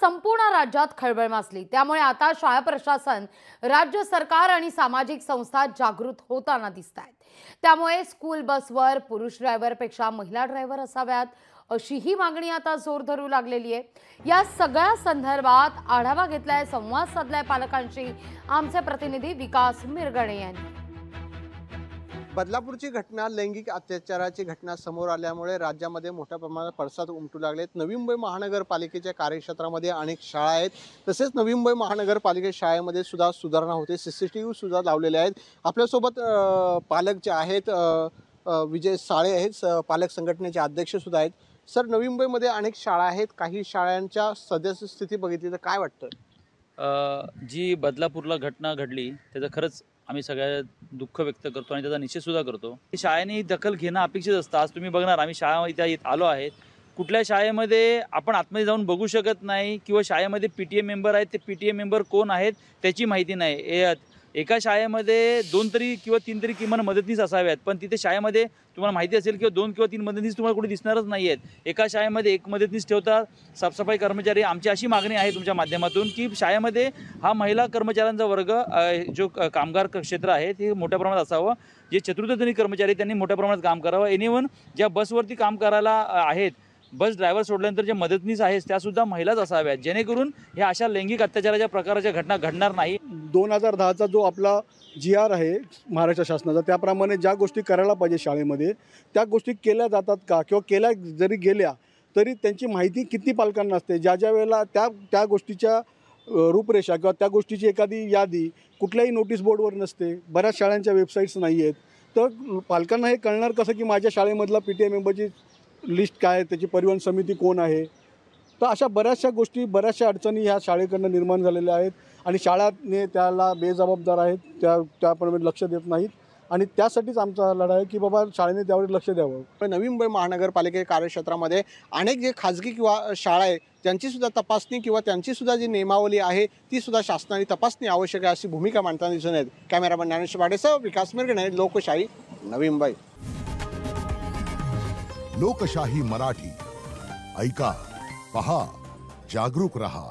संपूर्ण राज्यात खळबळ माजली। त्यामुळे आता शाळा प्रशासन, राज्य सरकार आणि सामाजिक संस्था जागृत होताना दिसतात। त्यामुळे स्कूल बसवर पुरुष ड्रायव्हरपेक्षा महिला ड्रायव्हर असाव्यात अशी ही मागणी आता जोर धरू लागलेली आहे। या सगळ्या संदर्भात आढावा घेतलाय, संवाद साधलाय पालकांशी आमचे प्रतिनिधी विकास मिरगणे यांनी। बदलापूरची घटना, लैंगिक अत्याचाराची घटना समोर आल्यामुळे राज्यामध्ये मोठ्या प्रमाणात पडसाद उमटू लागलेत। नवी मुंबई महानगरपालिकेच्या कार्यक्षेत्रामध्ये अनेक शाळा आहेत, तसेच नवी मुंबई महानगरपालिका शाळेमध्ये सुद्धा सुधारणा होते, CCTV सुद्धा लावलेले आहेत। आपल्यासोबत पालक जे आहेत, विजय साळे आहेत, पालक संघटनेचे अध्यक्ष सुद्धा आहेत। सर, नवी मुंबईमध्ये अनेक शाळा आहेत, काही शाळांच्या सध्याची स्थिती बघितली तर काय वाटतं? जी बदलापूरला घटना घडली त्याचं खरंच आम्ही सगळ्या दुःख व्यक्त करतो आणि त्याचा निषेध सुद्धा करतो। शाळेने दखल घेणं अपेक्षित असतं। आज तुम्ही बघणार, आम्ही शाळा इथे आलो आहेत, कुठल्या शाळेमध्ये आपण आतमध्ये जाऊन बघू शकत नाही किंवा शाळेमध्ये PTA मेंबर आहेत, ते PTA मेंबर कोण आहेत त्याची माहिती नाही। एका शाळेमध्ये 2 तरी किंवा 3 तरी किमान मदतनीस असाव्यात, पण तिथे शाळेमध्ये तुम्हाला माहिती असेल किंवा 2 किंवा 3 मदतनीस तुम्हाला कुठे दिसणारच नाही आहेत। एका शाळेमध्ये 1 मदतनीस ठेवतात, साफसफाई कर्मचारी। आमची अशी मागणी आहे तुमच्या माध्यमातून की शाळेमध्ये हा महिला कर्मचाऱ्यांचा वर्ग, जो कामगार क्षेत्र आहे ते मोठ्या प्रमाणात असावं। जे चतुर्थश्रेणी कर्मचारी त्यांनी मोठ्या प्रमाणात काम करावं। एनिवन ज्या बसवरती काम करायला आहेत, बस ड्रायव्हर सोडल्यानंतर जे मदतनीस आहेत त्यासुद्धा महिलाच असाव्यात, जेणेकरून ह्या अशा लैंगिक अत्याचाराच्या प्रकारच्या घटना घडणार नाही। 2010चा जो आपला GR आहे महाराष्ट्र शासनाचा, त्याप्रमाणे ज्या गोष्टी करायला पाहिजे शाळेमध्ये त्या गोष्टी केल्या जातात का, किंवा केल्या जरी गेल्या तरी त्यांची माहिती किती पालकांना असते? ज्या वेळेला त्या गोष्टीच्या रूपरेषा किंवा त्या गोष्टीची एखादी यादी कुठल्याही नोटीस बोर्डवर नसते, बऱ्याच शाळांच्या वेबसाईट्स नाही आहेत, तर पालकांना हे कळणार कसं की माझ्या शाळेमधला PTA मेंबरची लिस्ट काय, त्याची परिवहन समिती कोण आहे? तर अशा बऱ्याचशा गोष्टी, बऱ्याचशा अडचणी ह्या शाळेकडनं निर्माण झालेल्या आहेत आणि शाळाने त्याला बेजबाबदार आहेत, त्याप्रमाणे लक्ष देत नाहीत आणि त्यासाठीच आमचा लढा आहे की बाबा शाळेने त्यावर लक्ष द्यावं। पण नवी मुंबई महानगरपालिकेच्या कार्यक्षेत्रामध्ये अनेक जे खाजगी किंवा शाळा आहे त्यांची सुद्धा तपासणी किंवा त्यांची सुद्धा जी नियमावली आहे ती सुद्धा शासनाने तपासणी आवश्यक आहे अशी भूमिका मांडताना दिसून येते। कॅमेरामन ज्ञानेश्वर वाडेसह विकास मिरगणे, लोकशाही, नवी मुंबई। लोकशाही मराठी, ऐका, पहा, जागरूक रहा।